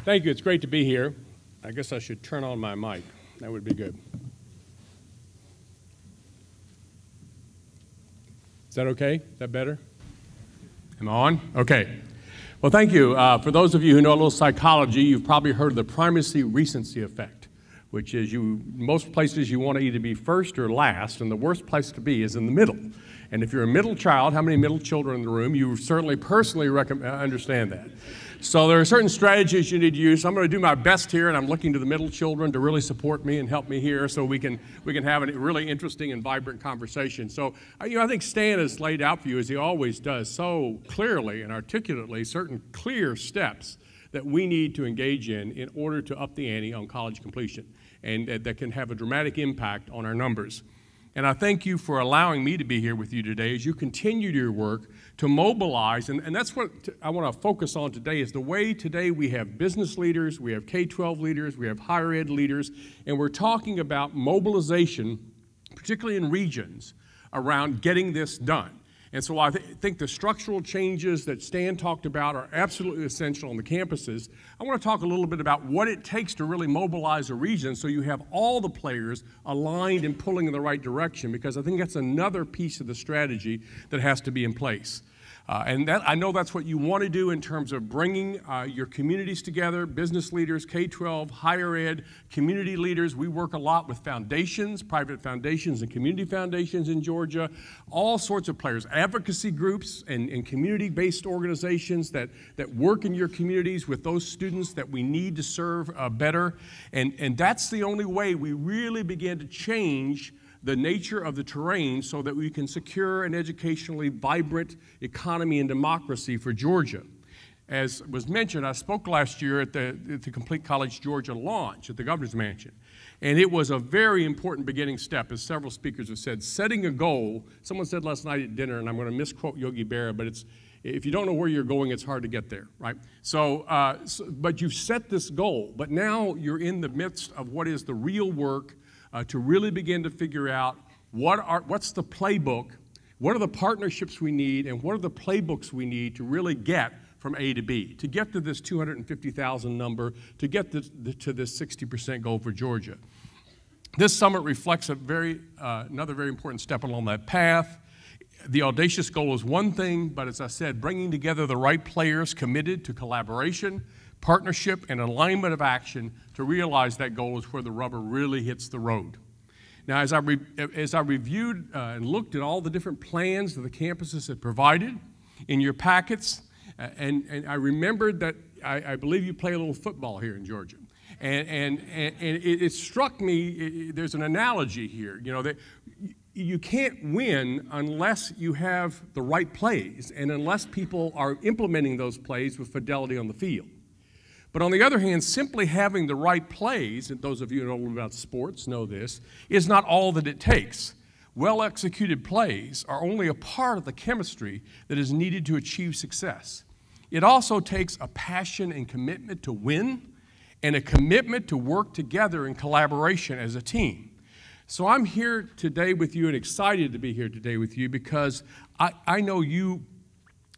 Thank you. It's great to be here. I guess I should turn on my mic. That would be good. Is that okay? Is that better? Am I on? Okay. Well, thank you. For those of you who know a little psychology, you've probably heard of the primacy-recency effect, which is most places you want to either be first or last, and the worst place to be is in the middle. And if you're a middle child, how many middle children in the room, you certainly personally understand that. So there are certain strategies you need to use. So I'm going to do my best here, and I'm looking to the middle children to really support me and help me here so we can have a really interesting and vibrant conversation. So I think Stan has laid out for you, as he always does, so clearly and articulately certain clear steps that we need to engage in order to up the ante on college completion, and that can have a dramatic impact on our numbers. And I thank you for allowing me to be here with you today as you continue your work to mobilize. And that's what I want to focus on today, is the way today we have business leaders, we have K-12 leaders, we have higher ed leaders, and we're talking about mobilization, particularly in regions, around getting this done. And so I think the structural changes that Stan talked about are absolutely essential on the campuses. I want to talk a little bit about what it takes to really mobilize a region so you have all the players aligned and pulling in the right direction, because I think that's another piece of the strategy that has to be in place. And I know that's what you want to do in terms of bringing your communities together, business leaders, K-12, higher ed, community leaders. We work a lot with foundations, private foundations and community foundations in Georgia, all sorts of players, advocacy groups and community-based organizations that work in your communities with those students that we need to serve better. And that's the only way we really begin to change the nature of the terrain so that we can secure an educationally vibrant economy and democracy for Georgia. As was mentioned, I spoke last year at the Complete College Georgia launch at the Governor's Mansion. And it was a very important beginning step, as several speakers have said, setting a goal. Someone said last night at dinner, and I'm going to misquote Yogi Berra, but if you don't know where you're going, it's hard to get there, right? But you've set this goal, but now you're in the midst of what is the real work to really begin to figure out what's the playbook, what are the partnerships we need, and what are the playbooks we need to really get from A to B, to get to this 250,000 number, to get to this 60% goal for Georgia. This summit reflects another very important step along that path. The audacious goal is one thing, but as I said, bringing together the right players committed to collaboration, partnership, and alignment of action to realize that goal is where the rubber really hits the road. Now, as I reviewed and looked at all the different plans that the campuses had provided in your packets, and I remembered that I believe you play a little football here in Georgia. And it struck me, there's an analogy here, that you can't win unless you have the right plays and unless people are implementing those plays with fidelity on the field. But on the other hand, simply having the right plays, and those of you who know about sports know this, is not all that it takes. Well-executed plays are only a part of the chemistry that is needed to achieve success. It also takes a passion and commitment to win and a commitment to work together in collaboration as a team. So I'm here today with you and excited to be here today with you because I know you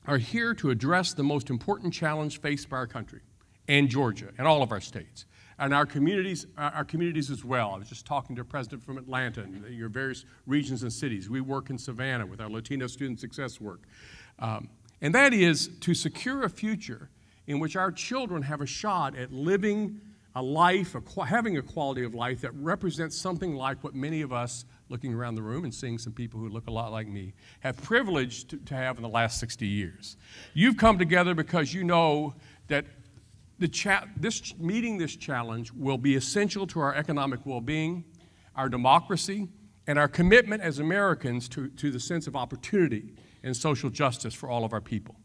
are here to address the most important challenge faced by our country and Georgia and all of our states and our communities as well. I was just talking to a president from Atlanta and your various regions and cities. We work in Savannah with our Latino student success work. And that is to secure a future in which our children have a shot at living a life, having a quality of life that represents something like what many of us, looking around the room and seeing some people who look a lot like me, have privileged to have in the last 60 years. You've come together because you know that meeting this challenge will be essential to our economic well-being, our democracy, and our commitment as Americans to the sense of opportunity and social justice for all of our people.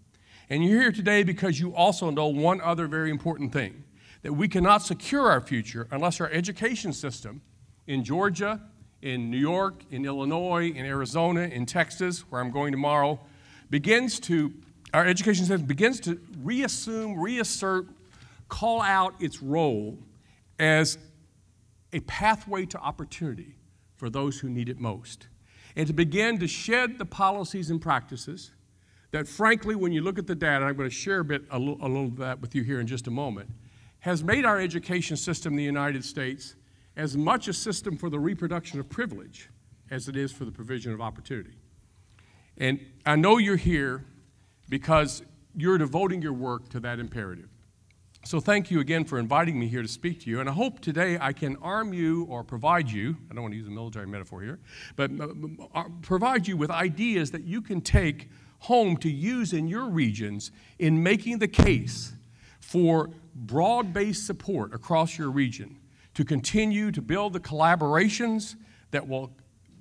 And you're here today because you also know one other very important thing, that we cannot secure our future unless our education system in Georgia, in New York, in Illinois, in Arizona, in Texas, where I'm going tomorrow, begins to our education system begins to reassume, reassert, call out its role as a pathway to opportunity for those who need it most, and to begin to shed the policies and practices that, frankly, when you look at the data, I'm going to share a little of that with you here in just a moment, has made our education system in the United States as much a system for the reproduction of privilege as it is for the provision of opportunity. And I know you're here because you're devoting your work to that imperative. So thank you again for inviting me here to speak to you, and I hope today I can arm you or provide you, I don't want to use a military metaphor here, but provide you with ideas that you can take home to use in your regions in making the case for broad-based support across your region to continue to build the collaborations that will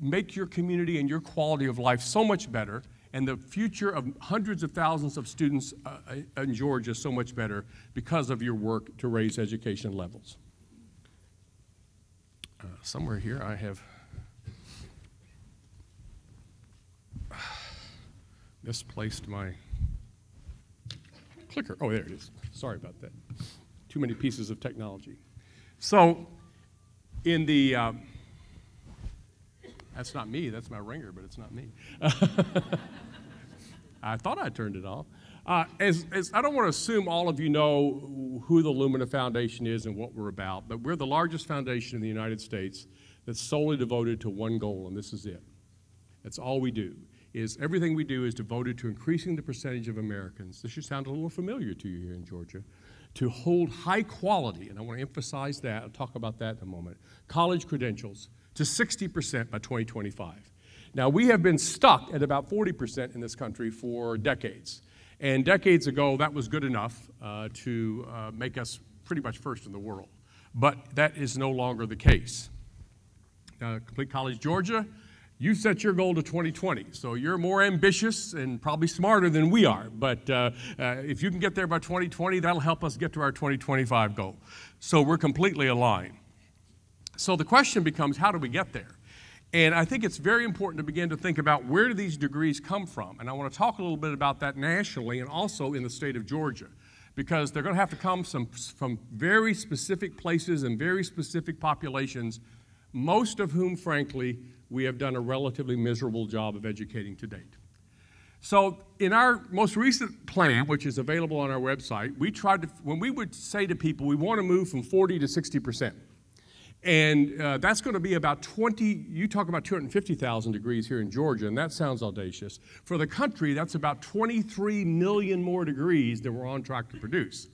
make your community and your quality of life so much better, and the future of hundreds of thousands of students in Georgia so much better because of your work to raise education levels. Somewhere here I have misplaced my clicker. Oh, there it is. Sorry about that. Too many pieces of technology. So in the, that's not me, that's my ringer, but it's not me. I thought I turned it off. I don't want to assume all of you know who the Lumina Foundation is and what we're about, but we're the largest foundation in the United States that's solely devoted to one goal, and this is it. That's all we do. Everything we do is devoted to increasing the percentage of Americans, this should sound a little familiar to you here in Georgia, to hold high quality, and I want to emphasize that, I'll talk about that in a moment, college credentials to 60% by 2025. Now, we have been stuck at about 40% in this country for decades. And decades ago, that was good enough to make us pretty much first in the world. But that is no longer the case. Complete College Georgia, you set your goal to 2020. So you're more ambitious and probably smarter than we are. But if you can get there by 2020, that'll help us get to our 2025 goal. So we're completely aligned. So the question becomes, how do we get there? And I think it's very important to begin to think about where do these degrees come from? And I want to talk a little bit about that nationally and also in the state of Georgia, because they're going to have to come from very specific places and very specific populations, most of whom, frankly, we have done a relatively miserable job of educating to date. So in our most recent plan, which is available on our website, we tried to, when we would say to people, we want to move from 40 to 60%. And that's going to be about 20, you talk about 250,000 degrees here in Georgia, and that sounds audacious. For the country, that's about 23 million more degrees that we're on track to produce.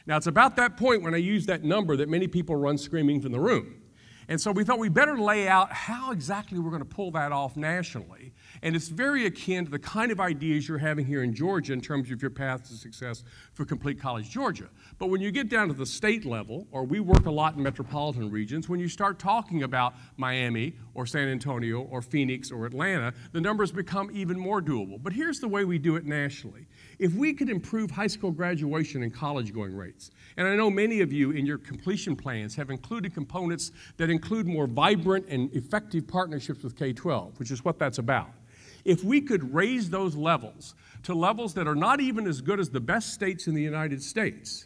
Now, it's about that point when I use that number that many people run screaming from the room. And so we thought we better lay out how exactly we're going to pull that off nationally. And it's very akin to the kind of ideas you're having here in Georgia in terms of your path to success for Complete College Georgia. But when you get down to the state level, or we work a lot in metropolitan regions, when you start talking about Miami or San Antonio or Phoenix or Atlanta, the numbers become even more doable. But here's the way we do it nationally. If we could improve high school graduation and college going rates, and I know many of you in your completion plans have included components that include more vibrant and effective partnerships with K-12, which is what that's about. If we could raise those levels to levels that are not even as good as the best states in the United States,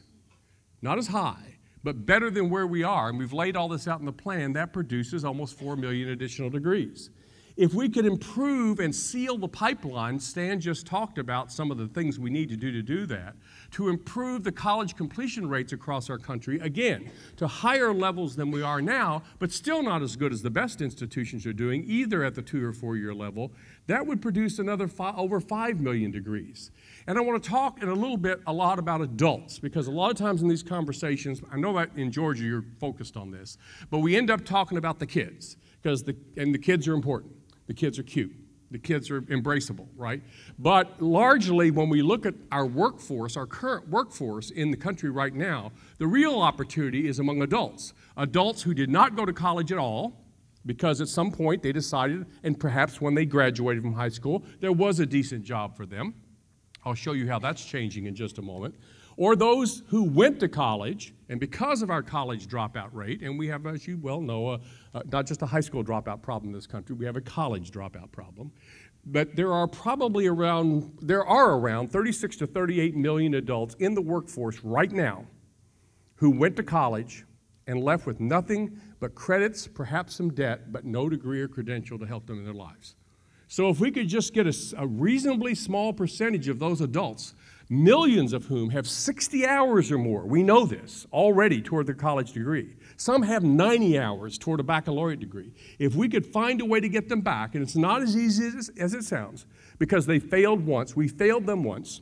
not as high, but better than where we are, and we've laid all this out in the plan, that produces almost 4 million additional degrees. If we could improve and seal the pipeline, Stan just talked about some of the things we need to do that, to improve the college completion rates across our country, again, to higher levels than we are now, but still not as good as the best institutions are doing, either at the 2 or 4 year level, that would produce another over 5 million degrees. And I want to talk in a lot about adults, because a lot of times in these conversations, I know that in Georgia you're focused on this, but we end up talking about the kids, because the kids are important. The kids are cute. The kids are embraceable, right? But largely, when we look at our workforce, our current workforce in the country right now, the real opportunity is among adults. Adults who did not go to college at all, because at some point they decided, and perhaps when they graduated from high school, there was a decent job for them. I'll show you how that's changing in just a moment. Or those who went to college, and because of our college dropout rate, and we have, as you well know, not just a high school dropout problem in this country, we have a college dropout problem. but there are around 36 to 38 million adults in the workforce right now who went to college and left with nothing but credits, perhaps some debt, but no degree or credential to help them in their lives. So if we could just get a reasonably small percentage of those adults, millions of whom have 60 hours or more, we know this, already toward their college degree. Some have 90 hours toward a baccalaureate degree. If we could find a way to get them back, and it's not as easy as it sounds, because they failed once, we failed them once,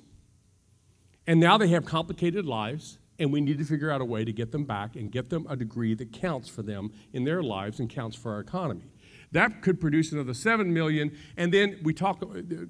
and now they have complicated lives, and we need to figure out a way to get them back and get them a degree that counts for them in their lives and counts for our economy. That could produce another 7 million. And then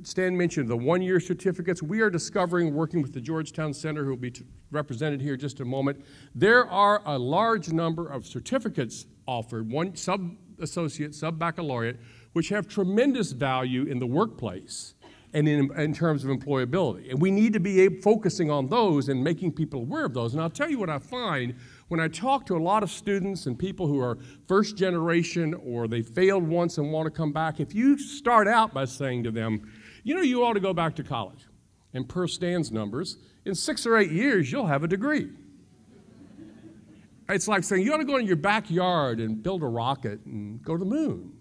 Stan mentioned the one-year certificates. We are discovering, working with the Georgetown Center, who will be represented here in just a moment, there are a large number of certificates offered, one sub-associate, sub-baccalaureate, which have tremendous value in the workplace and in terms of employability. And we need to be focusing on those and making people aware of those. And I'll tell you what I find when I talk to a lot of students and people who are first generation or they failed once and want to come back, if you start out by saying to them, you know, you ought to go back to college, and per Stan's numbers, in 6 or 8 years, you'll have a degree. It's like saying you ought to go in your backyard and build a rocket and go to the moon.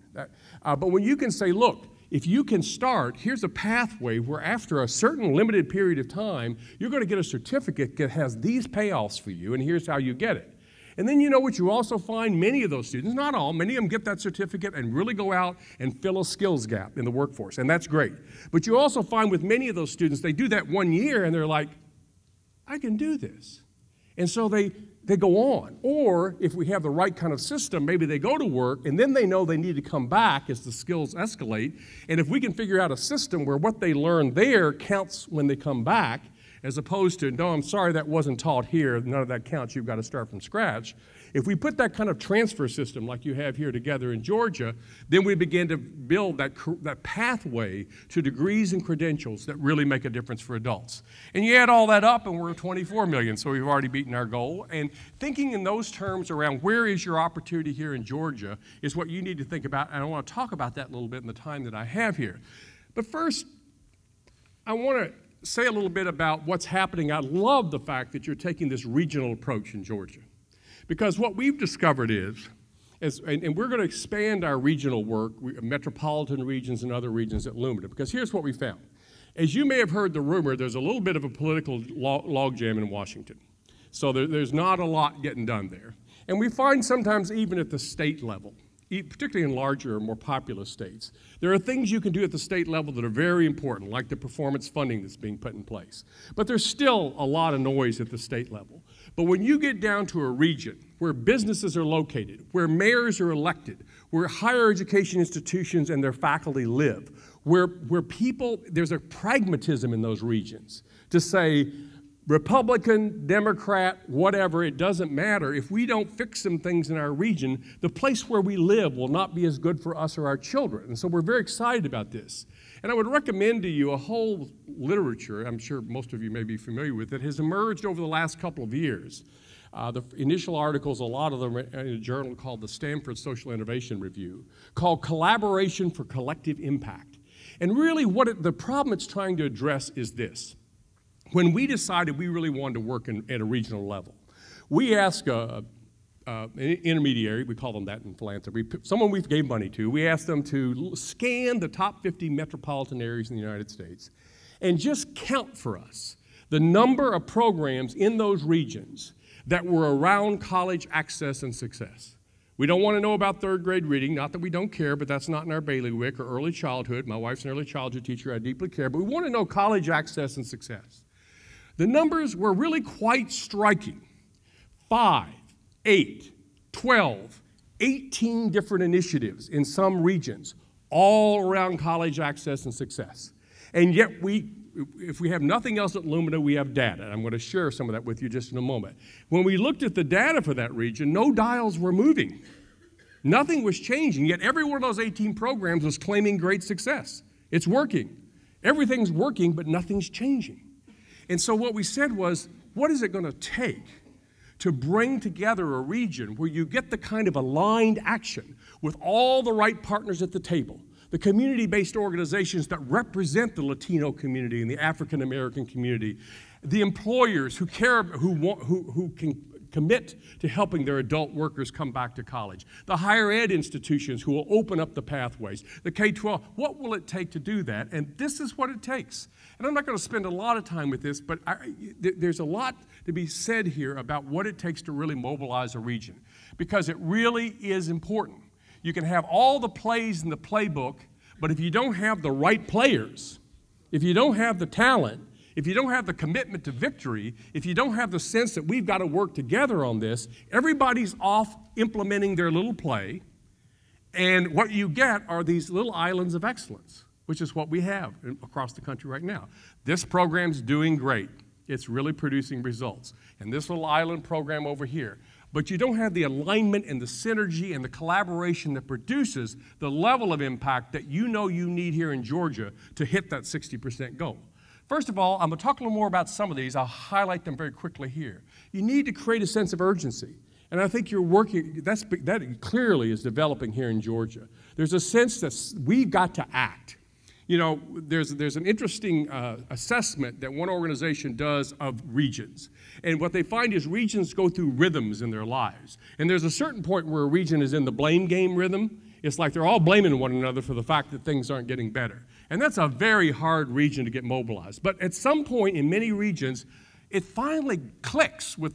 But when you can say, look, if you can start, here's a pathway where after a certain limited period of time, you're going to get a certificate that has these payoffs for you, and here's how you get it. And then you know what you also find? Many of those students, not all, many of them get that certificate and really go out and fill a skills gap in the workforce, and that's great. But you also find with many of those students, they do that 1 year, and they're like, I can do this. And so they go on. Or if we have the right kind of system, maybe they go to work and then they know they need to come back as the skills escalate. And if we can figure out a system where what they learn there counts when they come back, as opposed to, no, I'm sorry, that wasn't taught here, none of that counts, you've got to start from scratch. If we put that kind of transfer system like you have here together in Georgia, then we begin to build that pathway to degrees and credentials that really make a difference for adults. And you add all that up and we're at 24 million, so we've already beaten our goal. And thinking in those terms around where is your opportunity here in Georgia is what you need to think about, and I want to talk about that a little bit in the time that I have here. But first, I want to say a little bit about what's happening. I love the fact that you're taking this regional approach in Georgia. Because what we've discovered is and we're going to expand our regional work, metropolitan regions and other regions at Lumina, because here's what we found. As you may have heard the rumor, there's a little bit of a political logjam in Washington. So there's not a lot getting done there. And we find sometimes even at the state level, particularly in larger or more populous states, there are things you can do at the state level that are very important, like the performance funding that's being put in place. But there's still a lot of noise at the state level. But when you get down to a region where businesses are located, where mayors are elected, where higher education institutions and their faculty live, where people, there's a pragmatism in those regions to say, Republican, Democrat, whatever, it doesn't matter. If we don't fix some things in our region, the place where we live will not be as good for us or our children. And so we're very excited about this. And I would recommend to you a whole literature, I'm sure most of you may be familiar with, that has emerged over the last couple of years. The initial articles, a lot of them are in a journal called the Stanford Social Innovation Review, called Collaboration for Collective Impact. And really the problem it's trying to address is this. When we decided we really wanted to work at a regional level, we asked an intermediary, we call them that in philanthropy, someone we gave money to, we asked them to scan the top 50 metropolitan areas in the United States and just count for us the number of programs in those regions that were around college access and success. We don't want to know about third grade reading, not that we don't care, but that's not in our bailiwick, or early childhood. My wife's an early childhood teacher, I deeply care, but we want to know college access and success. The numbers were really quite striking. 5, 8, 12, 18 different initiatives in some regions, all around college access and success. And yet if we have nothing else at Lumina, we have data. I'm going to share some of that with you just in a moment. When we looked at the data for that region, no dials were moving. Nothing was changing, yet every one of those 18 programs was claiming great success. It's working. Everything's working, but nothing's changing. And so what we said was, what is it going to take to bring together a region where you get the kind of aligned action with all the right partners at the table, the community-based organizations that represent the Latino community and the African American community, the employers who care, who can commit to helping their adult workers come back to college, the higher ed institutions who will open up the pathways, the K-12. What will it take to do that? And this is what it takes. And I'm not going to spend a lot of time with this, but there's a lot to be said here about what it takes to really mobilize a region, because it really is important. You can have all the plays in the playbook, but if you don't have the right players, if you don't have the talent, if you don't have the commitment to victory, if you don't have the sense that we've got to work together on this, everybody's off implementing their little play, and what you get are these little islands of excellence, which is what we have across the country right now. This program's doing great. It's really producing results. And this little island program over here. But you don't have the alignment and the synergy and the collaboration that produces the level of impact that you know you need here in Georgia to hit that 60% goal. First of all, I'm going to talk a little more about some of these. I'll highlight them very quickly here. You need to create a sense of urgency. And I think you're working, that clearly is developing here in Georgia. There's a sense that we've got to act. You know, there's an interesting assessment that one organization does of regions. And what they find is regions go through rhythms in their lives. And there's a certain point where a region is in the blame game rhythm. It's like they're all blaming one another for the fact that things aren't getting better. And that's a very hard region to get mobilized. But at some point in many regions, it finally clicks with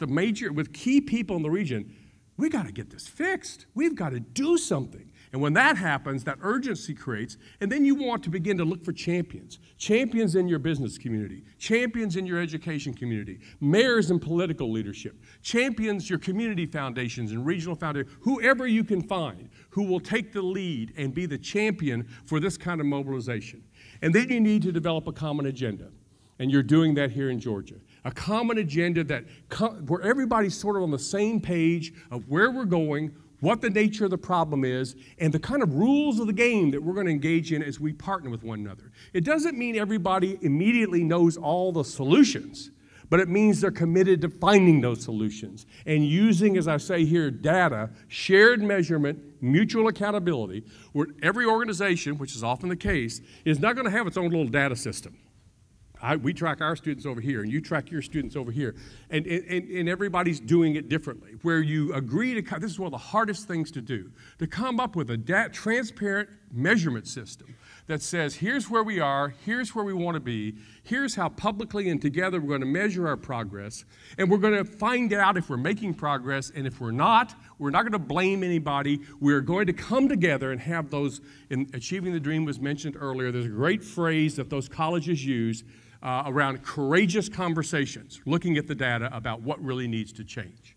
key people in the region. We got to get this fixed. We've got to do something. And when that happens, that urgency creates, and then you want to begin to look for champions. Champions in your business community, champions in your education community, mayors and political leadership, champions, your community foundations and regional foundations, whoever you can find who will take the lead and be the champion for this kind of mobilization. And then you need to develop a common agenda. And you're doing that here in Georgia. A common agenda where everybody's sort of on the same page of where we're going, what the nature of the problem is, and the kind of rules of the game that we're going to engage in as we partner with one another. It doesn't mean everybody immediately knows all the solutions, but it means they're committed to finding those solutions and using, as I say here, data, shared measurement, mutual accountability, where every organization, which is often the case, is not going to have its own little data system. We track our students over here, and you track your students over here, and everybody's doing it differently. Where you agree to, this is one of the hardest things to do, to come up with a transparent measurement system that says, here's where we are, here's where we want to be, here's how publicly and together we're going to measure our progress, and we're going to find out if we're making progress, and if we're not going to blame anybody. We're going to come together and have those, in Achieving the Dream was mentioned earlier, there's a great phrase that those colleges use, around courageous conversations, looking at the data about what really needs to change.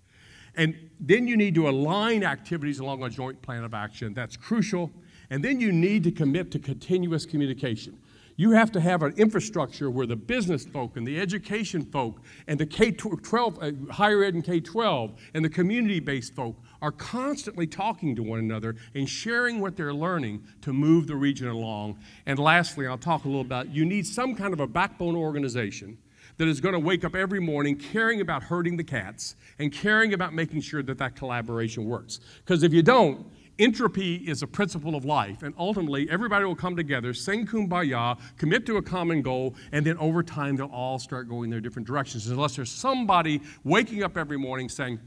And then you need to align activities along a joint plan of action. That's crucial. And then you need to commit to continuous communication. You have to have an infrastructure where the business folk and the education folk and the K-12, higher ed and K-12 and the community-based folk are constantly talking to one another and sharing what they're learning to move the region along. And lastly, I'll talk a little about, you need some kind of a backbone organization that is going to wake up every morning caring about herding the cats and caring about making sure that that collaboration works. Because if you don't, entropy is a principle of life, and ultimately everybody will come together, sing kumbaya, commit to a common goal, and then over time they'll all start going their different directions unless there's somebody waking up every morning saying,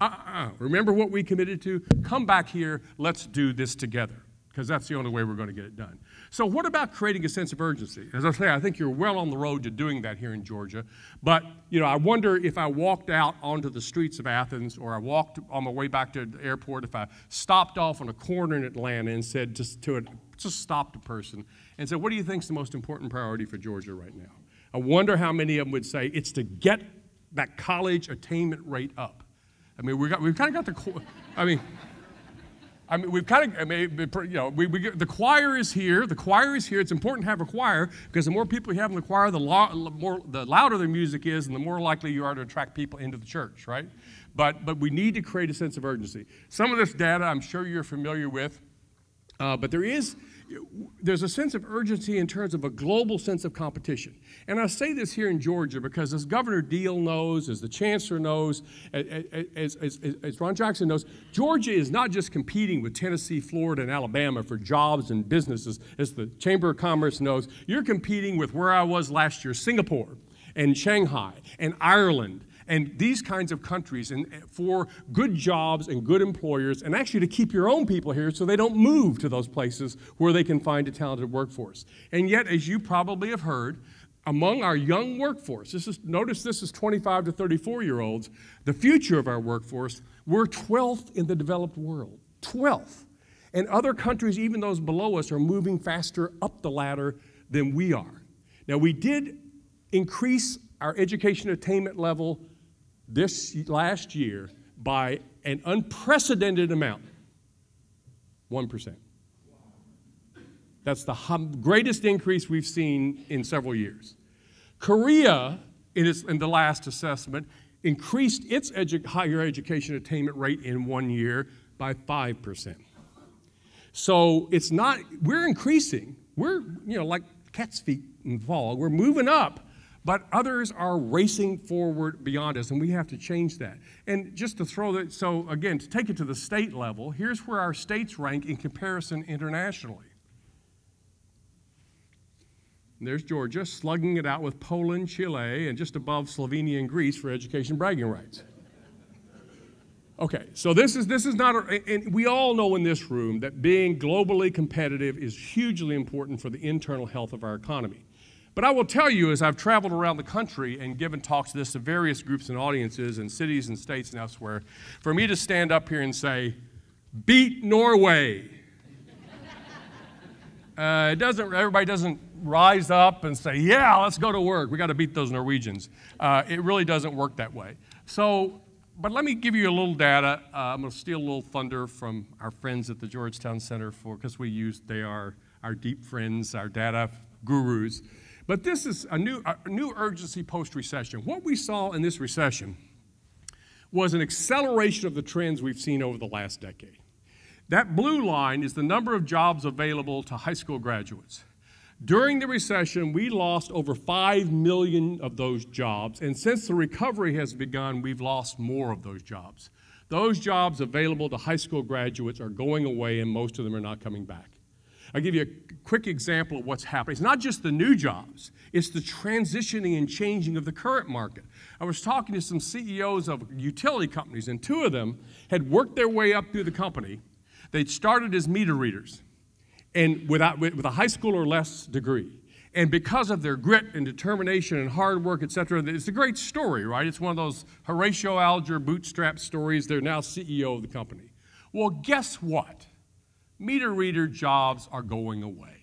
remember what we committed to? Come back here, let's do this together, because that's the only way we're going to get it done. So what about creating a sense of urgency? As I say, I think you're well on the road to doing that here in Georgia. But, you know, I wonder if I walked out onto the streets of Athens, or I walked on my way back to the airport, if I stopped off on a corner in Atlanta and said just stopped a person and said, what do you think is the most important priority for Georgia right now? I wonder how many of them would say it's to get that college attainment rate up. I mean, we've kind of got the, we've kind of, the choir is here. The choir is here. It's important to have a choir because the more people you have in the choir, the louder the music is, and the more likely you are to attract people into the church, right? But we need to create a sense of urgency. Some of this data I'm sure you're familiar with, but there is there's a sense of urgency in terms of a global sense of competition. And I say this here in Georgia because as Governor Deal knows, as the Chancellor knows, as Ron Jackson knows, Georgia is not just competing with Tennessee, Florida, and Alabama for jobs and businesses. As the Chamber of Commerce knows, you're competing with where I was last year, Singapore and Shanghai and Ireland and these kinds of countries, and for good jobs and good employers, and actually to keep your own people here so they don't move to those places where they can find a talented workforce. And yet, as you probably have heard, among our young workforce, notice this is 25 to 34-year-olds, the future of our workforce, we're 12th in the developed world, 12th. And other countries, even those below us, are moving faster up the ladder than we are. Now, we did increase our education attainment level this last year by an unprecedented amount, 1%. That's the greatest increase we've seen in several years. Korea, in the last assessment, increased its higher education attainment rate in 1 year by 5%. So it's not, we're increasing. We're, like cat's feet in fall. We're moving up. But others are racing forward beyond us, and we have to change that. And just to throw that, so again, to take it to the state level, here's where our states rank in comparison internationally. And there's Georgia, slugging it out with Poland, Chile, and just above Slovenia and Greece for education bragging rights. Okay, so this is not, and we all know in this room that being globally competitive is hugely important for the internal health of our economy. But I will tell you, as I've traveled around the country and given talks to this to various groups and audiences in cities and states and elsewhere, for me to stand up here and say, beat Norway. Everybody doesn't rise up and say, yeah, let's go to work. We got to beat those Norwegians. It really doesn't work that way. So, but let me give you a little data. I'm going to steal a little thunder from our friends at the Georgetown Center because they are our deep friends, our data gurus. But this is a new urgency post-recession. What we saw in this recession was an acceleration of the trends we've seen over the last decade. That blue line is the number of jobs available to high school graduates. During the recession, we lost over 5 million of those jobs, and since the recovery has begun, we've lost more of those jobs. Those jobs available to high school graduates are going away, and most of them are not coming back. I'll give you a quick example of what's happening. It's not just the new jobs, it's the transitioning and changing of the current market. I was talking to some CEOs of utility companies, and 2 of them had worked their way up through the company. They'd started as meter readers and with a high school or less degree. And because of their grit and determination and hard work, et cetera, it's a great story, right? It's one of those Horatio Alger bootstrap stories. They're now CEO of the company. Well, guess what? Meter reader jobs are going away.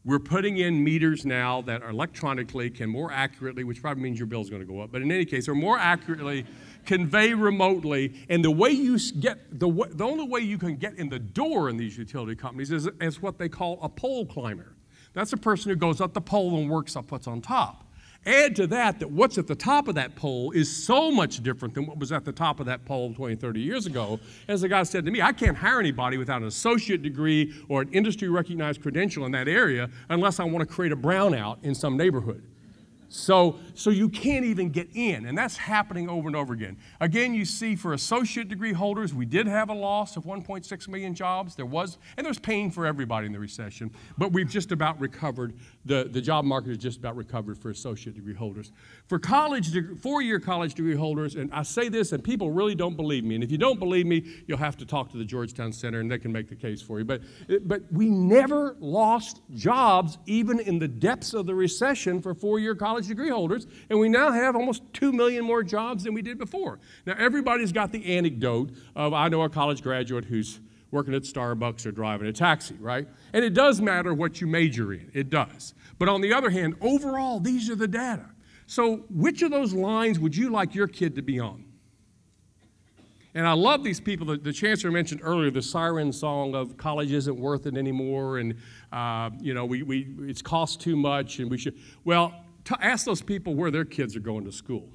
We're putting in meters now that are electronically can more accurately, which probably means your bill's going to go up, but in any case, are more accurately convey remotely. And the way you get the only way you can get in the door in these utility companies is what they call a pole climber. That's a person who goes up the pole and works up what's on top. Add to that what's at the top of that pole is so much different than what was at the top of that pole 20, 30 years ago. As the guy said to me, I can't hire anybody without an associate degree or an industry-recognized credential in that area unless I want to create a brownout in some neighborhood. So you can't even get in, and that's happening over and over again. Again, you see for associate degree holders, we did have a loss of 1.6 million jobs. There's pain for everybody in the recession, but we've just about recovered. The job market has just about recovered for associate degree holders. For four-year college degree holders, and I say this, and people really don't believe me, and if you don't believe me, you'll have to talk to the Georgetown Center, and they can make the case for you. But we never lost jobs, even in the depths of the recession, for four-year college degree holders, and we now have almost 2 million more jobs than we did before. Now, everybody's got the anecdote of, I know a college graduate who's working at Starbucks or driving a taxi, right? And it does matter what you major in. It does. But on the other hand, overall, these are the data. So which of those lines would you like your kid to be on? And I love these people. The Chancellor mentioned earlier the siren song of college isn't worth it anymore, and it's cost too much, and we should. Well, ask those people where their kids are going to school,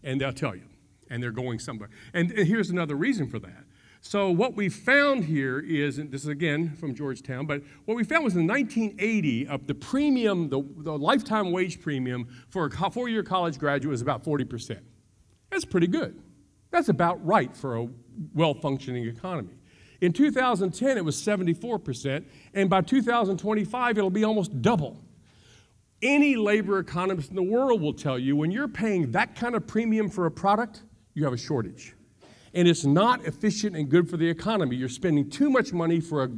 and they'll tell you, and they're going somewhere. And here's another reason for that. So what we found here is, and this is again from Georgetown, but what we found was in 1980, the premium, the lifetime wage premium for a four-year college graduate was about 40%. That's pretty good. That's about right for a well-functioning economy. In 2010, it was 74%, and by 2025, it'll be almost double. Any labor economist in the world will tell you when you're paying that kind of premium for a product, you have a shortage. And it's not efficient and good for the economy. You're spending too much money for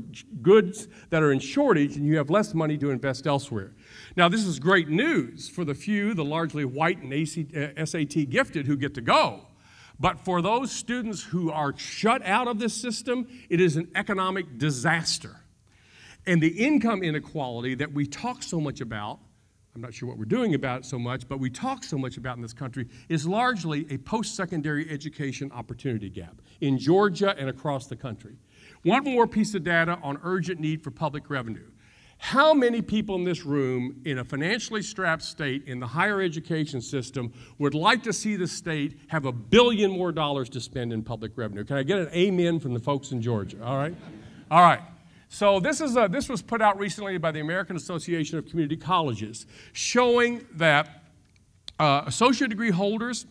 goods that are in shortage, and you have less money to invest elsewhere. Now, this is great news for the few, the largely white and SAT gifted who get to go. But for those students who are shut out of this system, it is an economic disaster. And the income inequality that we talk so much about, I'm not sure what we're doing about it so much, but we talk so much about in this country, is largely a post-secondary education opportunity gap in Georgia and across the country. One more piece of data on urgent need for public revenue. How many people in this room in a financially strapped state in the higher education system would like to see the state have $1 billion more to spend in public revenue? Can I get an amen from the folks in Georgia? All right? All right. So this was put out recently by the American Association of Community Colleges, showing that associate degree holders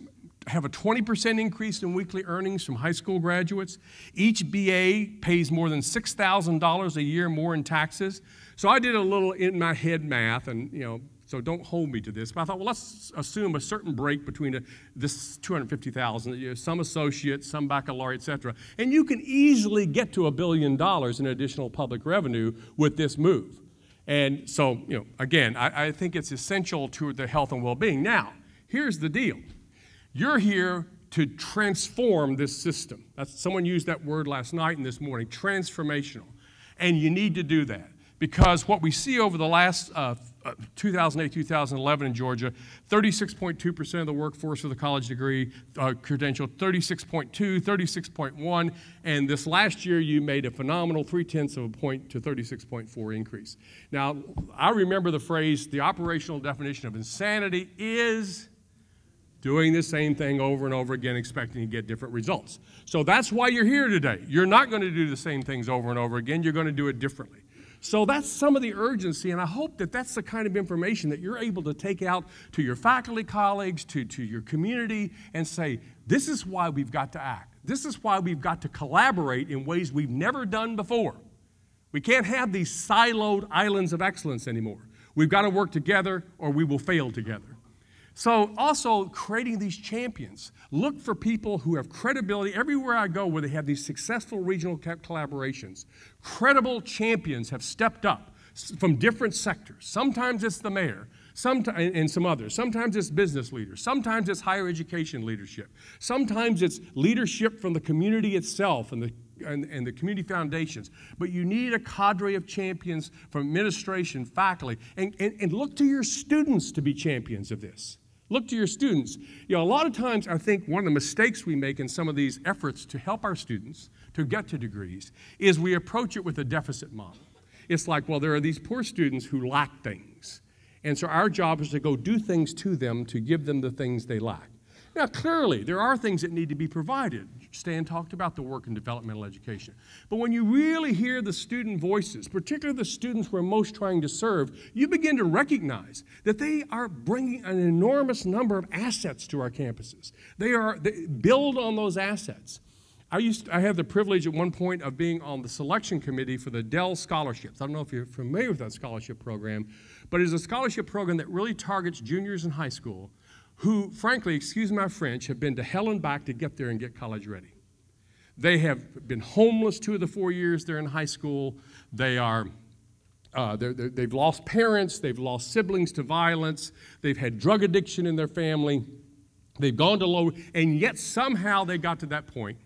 have a 20% increase in weekly earnings from high school graduates. Each BA pays more than $6,000 a year more in taxes. So I did a little in my head math, and so don't hold me to this. But I thought, well, let's assume a certain break between this 250,000, some associate, some baccalaureate, et cetera. And you can easily get to $1 billion in additional public revenue with this move. And so, again, I think it's essential to the health and well-being. Now, here's the deal. You're here to transform this system. Someone used that word last night and this morning, transformational. And you need to do that. Because what we see over the last 2008, 2011 in Georgia, 36.2% of the workforce with a college degree credential, 36.2, 36.1, and this last year you made a phenomenal 0.3 of a point to 36.4 increase. Now, I remember the phrase, the operational definition of insanity is doing the same thing over and over again, expecting to get different results. So that's why you're here today. You're not going to do the same things over and over again. You're going to do it differently. So that's some of the urgency, and I hope that that's the kind of information that you're able to take out to your faculty colleagues, to your community, and say, this is why we've got to act. This is why we've got to collaborate in ways we've never done before. We can't have these siloed islands of excellence anymore. We've got to work together or we will fail together. So also creating these champions. Look for people who have credibility everywhere I go where they have these successful regional collaborations. Credible champions have stepped up from different sectors. Sometimes it's the mayor and some others. Sometimes it's business leaders. Sometimes it's higher education leadership. Sometimes it's leadership from the community itself and the community foundations. But you need a cadre of champions from administration, faculty, and look to your students to be champions of this. Look to your students. A lot of times I think one of the mistakes we make in some of these efforts to help our students to get to degrees is we approach it with a deficit model. It's like, well, there are these poor students who lack things. And so our job is to go do things to them to give them the things they lack. Now, clearly, there are things that need to be provided. Stan talked about the work in developmental education. But when you really hear the student voices, particularly the students we're most trying to serve, you begin to recognize that they are bringing an enormous number of assets to our campuses. They build on those assets. I had the privilege at one point of being on the selection committee for the Dell Scholarships. I don't know if you're familiar with that scholarship program, but it's a scholarship program that really targets juniors in high school who, frankly, excuse my French, have been to hell and back to get there and get college ready. They have been homeless 2 of the 4 years they're in high school. They've lost parents. They've lost siblings to violence. They've had drug addiction in their family. They've gone to low, and yet somehow they got to that point.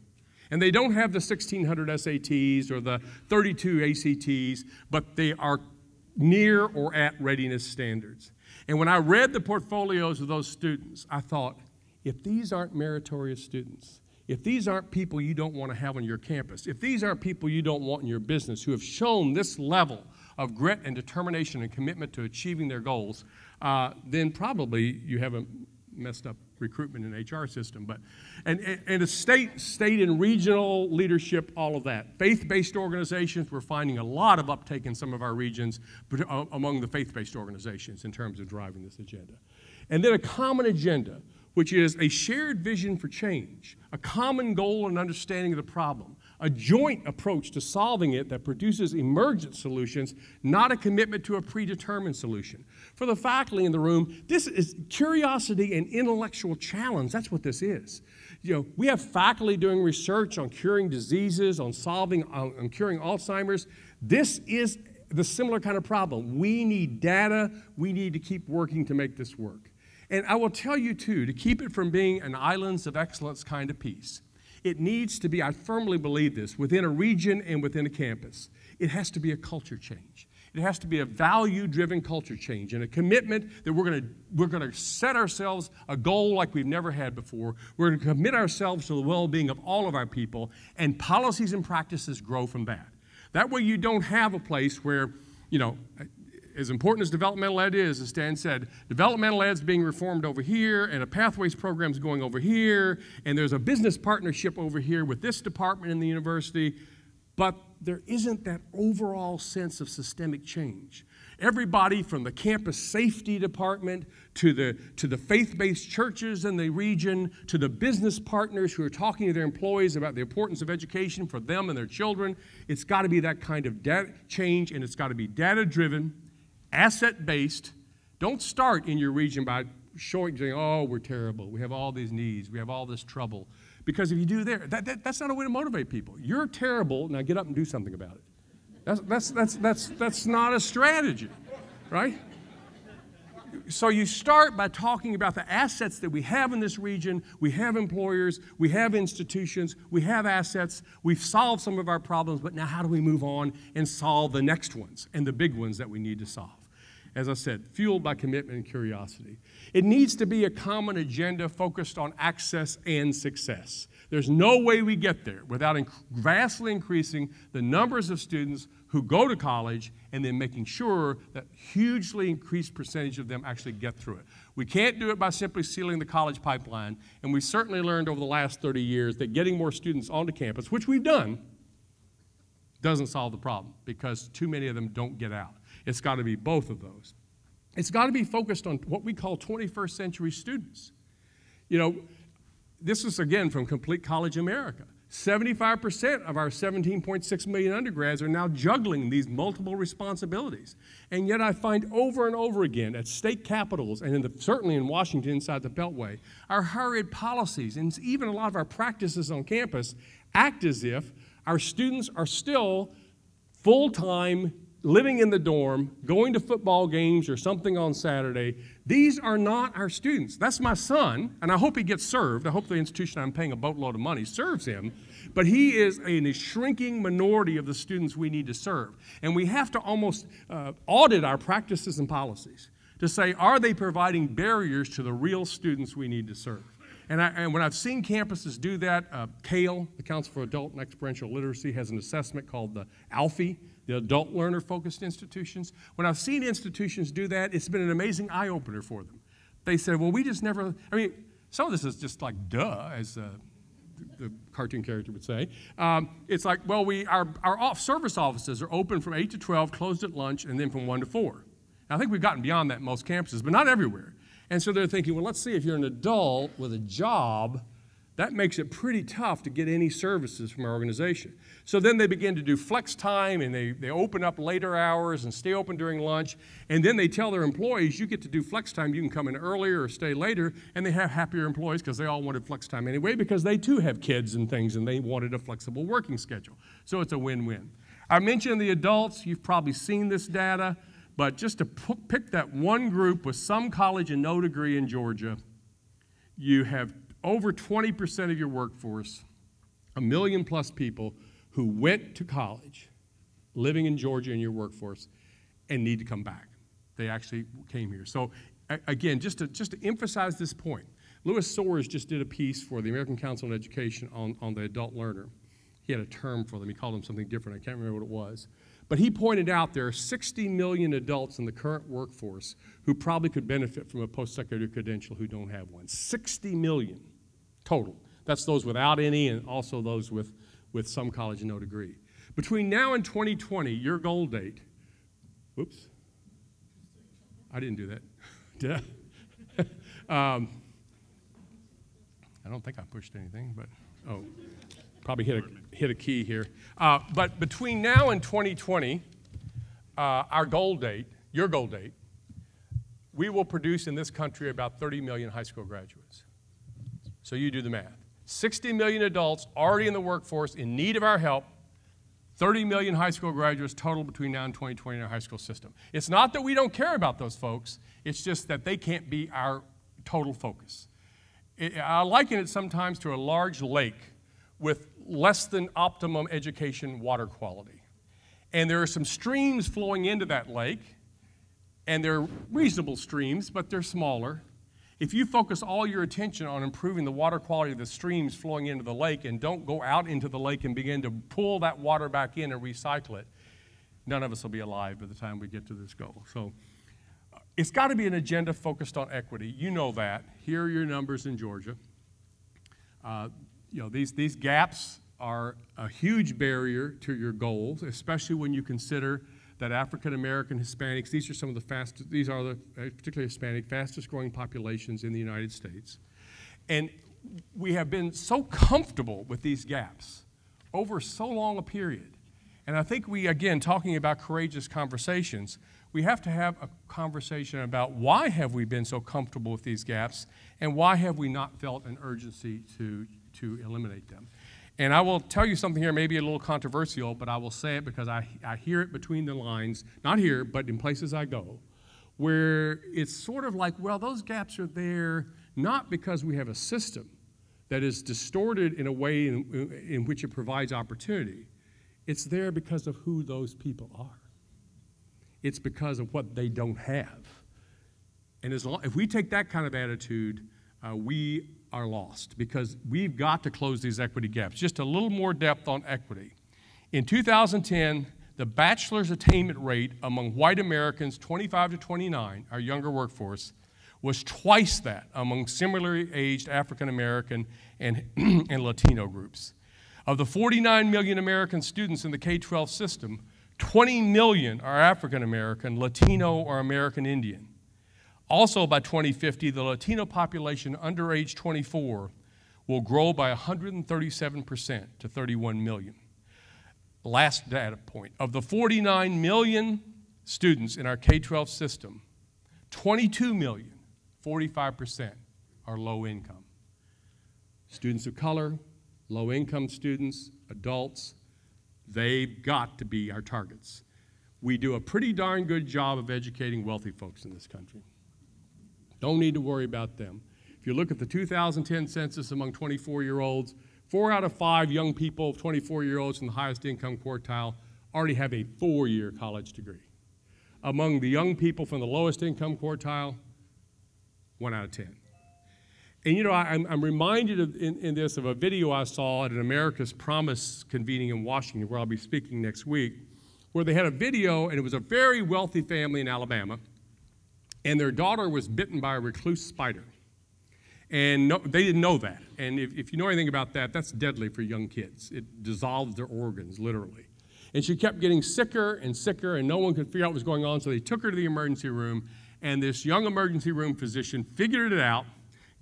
And they don't have the 1,600 SATs or the 32 ACTs, but they are near or at readiness standards. And when I read the portfolios of those students, I thought, if these aren't meritorious students, if these aren't people you don't want to have on your campus, if these aren't people you don't want in your business who have shown this level of grit and determination and commitment to achieving their goals, then probably you haven't messed up recruitment and HR system. But and the state and regional leadership, all of that. Faith-based organizations, we're finding a lot of uptake in some of our regions, but among the faith-based organizations in terms of driving this agenda. And then a common agenda, which is a shared vision for change, a common goal and understanding of the problem, a joint approach to solving it that produces emergent solutions, not a commitment to a predetermined solution. For the faculty in the room, this is curiosity and intellectual challenge. That's what this is. You know, we have faculty doing research on curing diseases, on curing Alzheimer's. This is the similar kind of problem. We need data. We need to keep working to make this work. And I will tell you, too, to keep it from being an islands of excellence kind of piece, it needs to be, I firmly believe this, within a region and within a campus, it has to be a culture change. It has to be a value-driven culture change and a commitment that we're going to set ourselves a goal like we've never had before. We're going to commit ourselves to the well-being of all of our people, and policies and practices grow from that. That way you don't have a place where, you know, as important as developmental ed is, as Stan said, developmental ed's being reformed over here, and a pathways program's going over here, and there's a business partnership over here with this department in the university, but there isn't that overall sense of systemic change. Everybody from the campus safety department to the faith-based churches in the region to the business partners who are talking to their employees about the importance of education for them and their children, it's got to be that kind of data change, and it's got to be data-driven, asset-based. Don't start in your region by saying, oh, we're terrible, we have all these needs, we have all this trouble. Because if you do that's not a way to motivate people. You're terrible, now get up and do something about it. That's not a strategy, right? So you start by talking about the assets that we have in this region. We have employers, we have institutions, we have assets, we've solved some of our problems, but now how do we move on and solve the next ones and the big ones that we need to solve? As I said, fueled by commitment and curiosity. It needs to be a common agenda focused on access and success. There's no way we get there without vastly increasing the numbers of students who go to college and then making sure that hugely increased percentage of them actually get through it. We can't do it by simply sealing the college pipeline, and we certainly learned over the last 30 years that getting more students onto campus, which we've done, doesn't solve the problem because too many of them don't get out. It's got to be both of those. It's got to be focused on what we call 21st century students. You know, this is, again, from Complete College America. 75% of our 17.6 million undergrads are now juggling these multiple responsibilities. And yet I find over and over again at state capitals and certainly in Washington inside the Beltway, our higher ed policies and even a lot of our practices on campus act as if our students are still full-time, living in the dorm, going to football games or something on Saturday. These are not our students. That's my son, and I hope he gets served. I hope the institution I'm paying a boatload of money serves him. But he is a shrinking minority of the students we need to serve. And we have to almost audit our practices and policies to say, are they providing barriers to the real students we need to serve? And when I've seen campuses do that, CALE, the Council for Adult and Experiential Literacy, has an assessment called the ALFI, the Adult Learner-Focused Institutions. When I've seen institutions do that, it's been an amazing eye-opener for them. They said, well, we just never, I mean, some of this is just like duh, as the cartoon character would say. It's like, well, our service offices are open from 8 to 12, closed at lunch, and then from 1 to 4. Now, I think we've gotten beyond that in most campuses, but not everywhere. And so they're thinking, well, let's see, if you're an adult with a job, that makes it pretty tough to get any services from our organization. So then they begin to do flex time, and they open up later hours and stay open during lunch. And then they tell their employees, you get to do flex time. You can come in earlier or stay later. And they have happier employees because they all wanted flex time anyway, because they too have kids and things, and they wanted a flexible working schedule. So it's a win-win. I mentioned the adults. You've probably seen this data. But just to pick that one group with some college and no degree in Georgia, you have over 20% of your workforce, 1 million plus people who went to college, living in Georgia in your workforce, and need to come back. They actually came here. So again, just to emphasize this point, Louis Soares just did a piece for the American Council on Education on the adult learner. He had a term for them. He called them something different. I can't remember what it was. But he pointed out there are 60 million adults in the current workforce who probably could benefit from a post-secondary credential who don't have one. 60 million total. That's those without any and also those with some college and no degree. Between now and 2020, your goal date, whoops, I didn't do that, did I? I don't think I pushed anything, but, oh, probably hit a key here. But between now and 2020, our goal date, your goal date, we will produce in this country about 30 million high school graduates. So you do the math. 60 million adults already in the workforce in need of our help, 30 million high school graduates total between now and 2020 in our high school system. It's not that we don't care about those folks, it's just that they can't be our total focus. I liken it sometimes to a large lake with less than optimum education water quality. And there are some streams flowing into that lake, and they're reasonable streams, but they're smaller. If you focus all your attention on improving the water quality of the streams flowing into the lake and don't go out into the lake and begin to pull that water back in and recycle it, none of us will be alive by the time we get to this goal. So it's got to be an agenda focused on equity. You know that. Here are your numbers in Georgia. These gaps are a huge barrier to your goals, especially when you consider that African American, Hispanics, these are some of the fastest, these are the, particularly Hispanic, fastest growing populations in the United States. And we have been so comfortable with these gaps over so long a period. And I think we, again, talking about courageous conversations, we have to have a conversation about why have we been so comfortable with these gaps and why have we not felt an urgency to eliminate them. And I will tell you something here, maybe a little controversial, but I will say it because I hear it between the lines, not here, but in places I go, where it's sort of like, well, those gaps are there not because we have a system that is distorted in a way in which it provides opportunity. It's there because of who those people are. It's because of what they don't have. And if we take that kind of attitude, we are lost because we've got to close these equity gaps. Just a little more depth on equity. In 2010, the bachelor's attainment rate among white Americans 25 to 29, our younger workforce, was twice that among similarly aged African American and Latino groups. Of the 49 million American students in the K-12 system, 20 million are African American, Latino, or American Indian. Also, by 2050, the Latino population under age 24 will grow by 137% to 31 million. Last data point, of the 49 million students in our K-12 system, 22 million, 45%, are low income. Students of color, low income students, adults, they've got to be our targets. We do a pretty darn good job of educating wealthy folks in this country. Don't need to worry about them. If you look at the 2010 census among 24-year-olds, 4 out of 5 young people, 24-year-olds in the highest income quartile, already have a 4-year college degree. Among the young people from the lowest income quartile, 1 out of 10. And you know, I'm reminded in this of a video I saw at an America's Promise convening in Washington, where I'll be speaking next week, where they had a video, and it was a very wealthy family in Alabama, and their daughter was bitten by a recluse spider. And they didn't know that. And if you know anything about that, that's deadly for young kids. It dissolves their organs, literally. And she kept getting sicker and sicker, and no one could figure out what was going on, so they took her to the emergency room, and this young emergency room physician figured it out,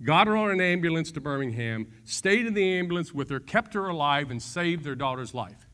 got her on an ambulance to Birmingham, stayed in the ambulance with her, kept her alive, and saved their daughter's life.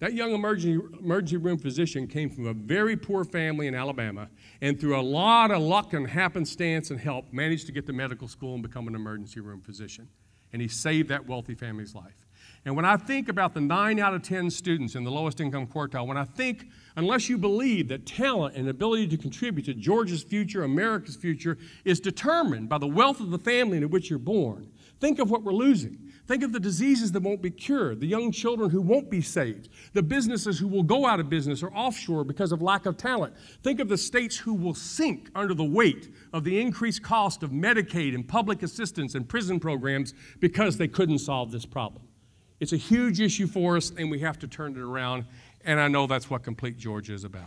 That young emergency room physician came from a very poor family in Alabama, and through a lot of luck and happenstance and help, managed to get to medical school and become an emergency room physician. And he saved that wealthy family's life. And when I think about the 9 out of 10 students in the lowest income quartile, when I think, unless you believe that talent and ability to contribute to Georgia's future, America's future, is determined by the wealth of the family in which you're born, think of what we're losing. Think of the diseases that won't be cured, the young children who won't be saved, the businesses who will go out of business or offshore because of lack of talent. Think of the states who will sink under the weight of the increased cost of Medicaid and public assistance and prison programs because they couldn't solve this problem. It's a huge issue for us, and we have to turn it around. And I know that's what Complete Georgia is about.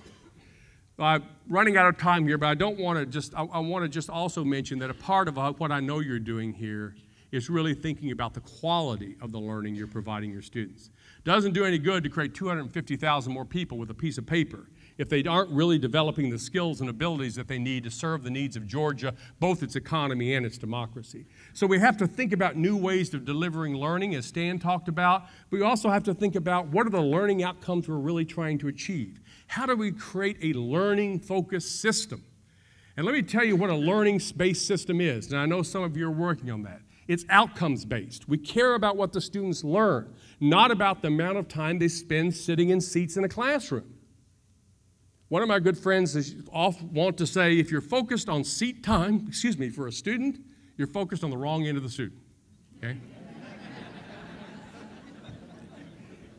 Running out of time here, but I don't want to just, I want to just also mention that a part of what I know you're doing here is really thinking about the quality of the learning you're providing your students. Doesn't do any good to create 250,000 more people with a piece of paper if they aren't really developing the skills and abilities that they need to serve the needs of Georgia, both its economy and its democracy. So we have to think about new ways of delivering learning, as Stan talked about. We also have to think about what are the learning outcomes we're really trying to achieve. How do we create a learning-focused system? And let me tell you what a learning-based system is, and I know some of you are working on that. It's outcomes-based. We care about what the students learn, not about the amount of time they spend sitting in seats in a classroom. One of my good friends often want to say, if you're focused on seat time, for a student, you're focused on the wrong end of the student, okay?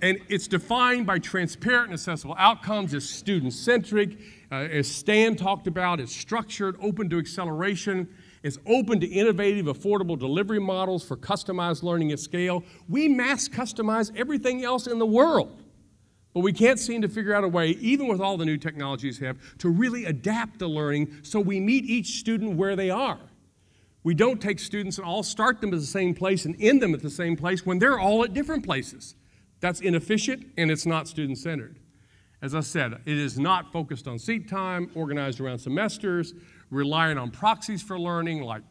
And it's defined by transparent and accessible outcomes. It's student-centric. As Stan talked about, it's structured, open to acceleration. It's open to innovative, affordable delivery models for customized learning at scale. We mass customize everything else in the world. But we can't seem to figure out a way, even with all the new technologies we have, to really adapt the learning so we meet each student where they are. We don't take students and all start them at the same place and end them at the same place when they're all at different places. That's inefficient and it's not student-centered. As I said, it is not focused on seat time, organized around semesters, relying on proxies for learning, like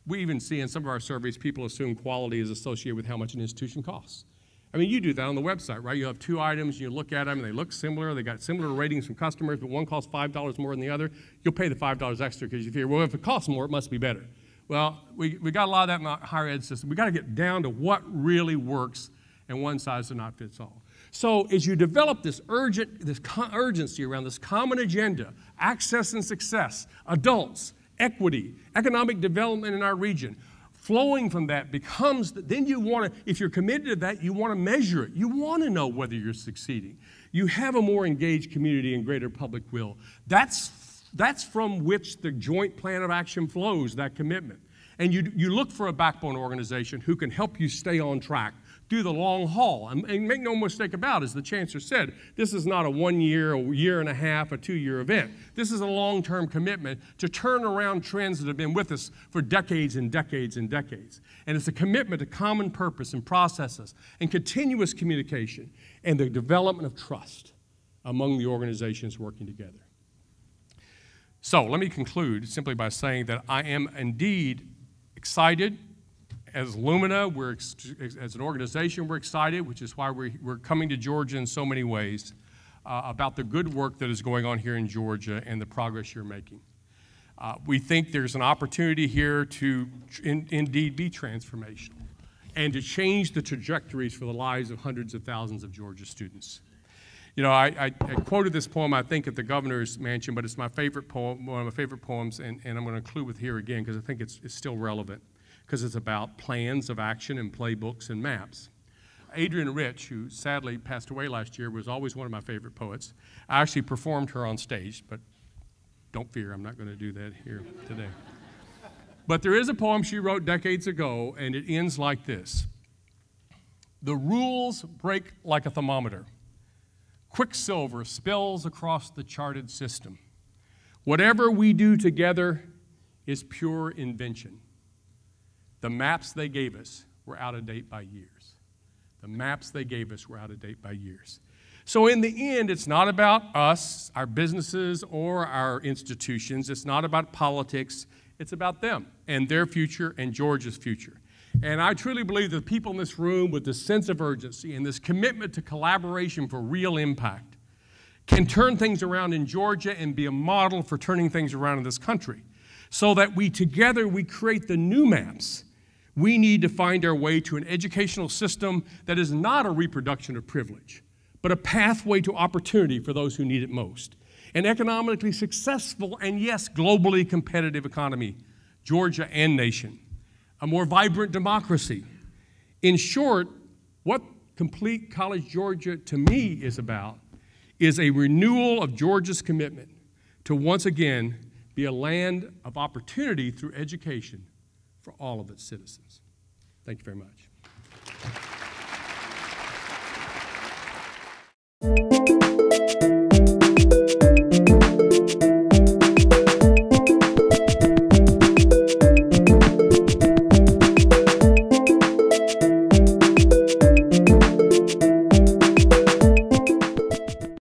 we even see in some of our surveys, people assume quality is associated with how much an institution costs. I mean, you do that on the website, right? You have two items, you look at them, and they look similar. They got similar ratings from customers, but one costs $5 more than the other. You'll pay the $5 extra because you figure, well, if it costs more, it must be better. Well, we got a lot of that in the higher ed system. We got to get down to what really works, and one size does not fit all. So as you develop this urgency around this common agenda, access and success, adults, equity, economic development in our region, flowing from that becomes, then you want to, if you're committed to that, you want to measure it. You want to know whether you're succeeding. You have a more engaged community and greater public will. That's from which the joint plan of action flows, that commitment. And you look for a backbone organization who can help you stay on track through the long haul. And make no mistake about it, as the Chancellor said, this is not a 1 year, a year and a half, a 2-year event. This is a long-term commitment to turn around trends that have been with us for decades and decades and decades. And it's a commitment to common purpose and processes and continuous communication and the development of trust among the organizations working together. So let me conclude simply by saying that I am indeed excited. As Lumina, as an organization, we're excited, which is why we're coming to Georgia in so many ways, about the good work that is going on here in Georgia and the progress you're making. We think there's an opportunity here to indeed be transformational and to change the trajectories for the lives of hundreds of thousands of Georgia students. You know, I quoted this poem, I think, at the governor's mansion, but it's my favorite poem, one of my favorite poems, and I'm going to include it here again because I think it's still relevant, because it's about plans of action and playbooks and maps. Adrienne Rich, who sadly passed away last year, was always one of my favorite poets. I actually performed her on stage, but don't fear, I'm not going to do that here today. But there is a poem she wrote decades ago, and it ends like this. The rules break like a thermometer. Quicksilver spills across the charted system. Whatever we do together is pure invention. The maps they gave us were out of date by years. The maps they gave us were out of date by years. So in the end, it's not about us, our businesses, or our institutions. It's not about politics. It's about them and their future and Georgia's future. And I truly believe that the people in this room with this sense of urgency and this commitment to collaboration for real impact can turn things around in Georgia and be a model for turning things around in this country, so that we create the new maps. We need to find our way to an educational system that is not a reproduction of privilege, but a pathway to opportunity for those who need it most. An economically successful and, yes, globally competitive economy, Georgia and nation. A more vibrant democracy. In short, what Complete College Georgia to me is about is a renewal of Georgia's commitment to once again be a land of opportunity through education for all of its citizens. Thank you very much.